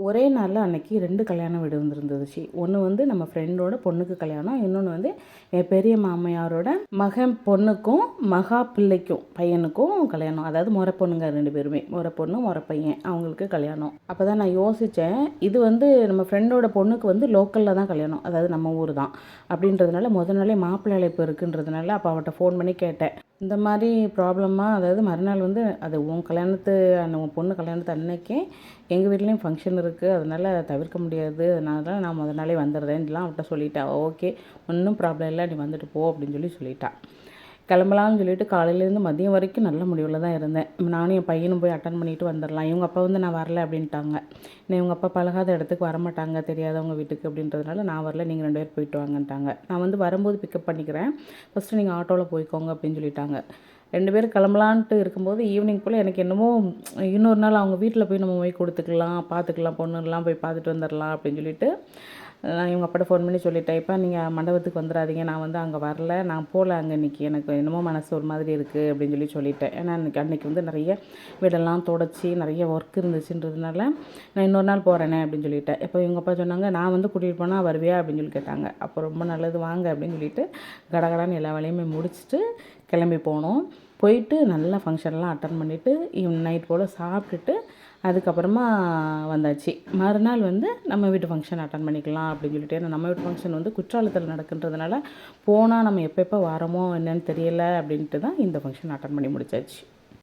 ஒரே நாளில் அன்றைக்கி 2 கல்யாண வீடு வந்துருந்துச்சு. ஒன்று வந்து நம்ம ஃப்ரெண்டோட பொண்ணுக்கு கல்யாணம், இன்னொன்று வந்து என் பெரிய மாமியாரோட மகன் பொண்ணுக்கும் மகா பிள்ளைக்கும் பையனுக்கும் கல்யாணம். அதாவது முறை பொண்ணுங்க 2 பேருமே, முறை பொண்ணு முறை பையன், அவங்களுக்கு கல்யாணம். அப்போ தான் நான் யோசித்தேன், இது வந்து நம்ம ஃப்ரெண்டோட பொண்ணுக்கு வந்து லோக்கலில் தான் கல்யாணம், அதாவது நம்ம ஊர் தான் அப்படின்றதுனால முத நாளே மாப்பிள்ளை அழைப்பு இருக்குன்றதுனால அப்போ அவட்ட ஃபோன் பண்ணி கேட்டேன், இந்த மாதிரி ப்ராப்ளமாக, அதாவது மறுநாள் வந்து அது உன் கல்யாணத்து உன் பொண்ணு கல்யாணத்து அன்னைக்கே எங்கள் வீட்லேயும் ஃபங்க்ஷன் இருக்குது, அதனால் தவிர்க்க முடியாது, அதனால நான் முத நாளே வந்துடுறேன்லாம் அவட்ட சொல்லிட்டேன். ஓகே, ஒன்றும் ப்ராப்ளம் இல்லை, நீ வந்துட்டு போ அப்படின்னு சொல்லிட்டா. கிளம்பலாம்னு சொல்லிட்டு காலையிலேருந்து மதியம் வரைக்கும் நல்ல முடிவில் தான் இருந்தேன். நானும் என் பையனும் போய் அட்டன் பண்ணிட்டு வந்துடலாம். இவங்க அப்பா வந்து நான் வரல அப்படின்ட்டாங்க. இவங்க அப்பா பழகாத இடத்துக்கு வரமாட்டாங்க, தெரியாதவங்க வீட்டுக்கு அப்படின்றதுனால நான் வரல, நீங்கள் 2 பேர் போயிட்டு வாங்கன்ட்டாங்க. நான் வந்து வரும்போது பிக்கப் பண்ணிக்கிறேன், ஃபஸ்ட்டு நீங்கள் ஆட்டோவில் போய்க்கோங்க அப்படின்னு சொல்லிட்டாங்க. 2 பேரும் கிளம்பலான்ட்டு இருக்கும்போது ஈவினிங் போல் எனக்கு என்னமோ இன்னொரு நாள் அவங்க வீட்டில் போய் நம்ம போய் கொடுத்துக்கலாம், பார்த்துக்கலாம், பொண்ணுலாம் போய் பார்த்துட்டு வந்துடலாம் அப்படின்னு சொல்லிட்டு நான் இவங்க அப்பாட்ட ஃபோன் பண்ணி சொல்லிட்டேன், இப்போ நீங்கள் மண்டபத்துக்கு வந்துடாதீங்க, நான் வந்து அங்கே வரல, நான் போகல அங்கே இன்றைக்கி, எனக்கு என்னமோ மனசு ஒரு மாதிரி இருக்குது அப்படின்னு சொல்லிட்டேன். ஏன்னா அன்றைக்கி வந்து நிறைய வீடெல்லாம் தொடச்சி நிறைய ஒர்க் இருந்துச்சுன்றதுனால நான் இன்னொரு நாள் போகிறேனே அப்படின்னு சொல்லிட்டேன். இப்போ இவங்க அப்பா சொன்னாங்க, நான் வந்து கூட்டிகிட்டு போனால் வருவியா அப்படின்னு கேட்டாங்க. அப்போ ரொம்ப நல்லது வாங்க அப்படின்னு சொல்லிட்டு கடகடான்னு எல்லா வேலையுமே முடிச்சுட்டு கிளம்பி போனோம். போயிட்டு நல்லா ஃபங்க்ஷன்லாம் அட்டன் பண்ணிவிட்டு நைட் போல் சாப்பிட்டுட்டு அதுக்கப்புறமா வந்தாச்சு. மறுநாள் வந்து நம்ம வீட்டு ஃபங்க்ஷன் அட்டன் பண்ணிக்கலாம் அப்படின்னு சொல்லிட்டு, ஏன்னா நம்ம வீட்டு ஃபங்க்ஷன் வந்து குற்றாலத்தில் நடக்குன்றதுனால போனால் நம்ம எப்போ வரோமோ என்னன்னு தெரியலை அப்படின்ட்டு தான் இந்த ஃபங்க்ஷன் அட்டன் பண்ணி முடிச்சாச்சு.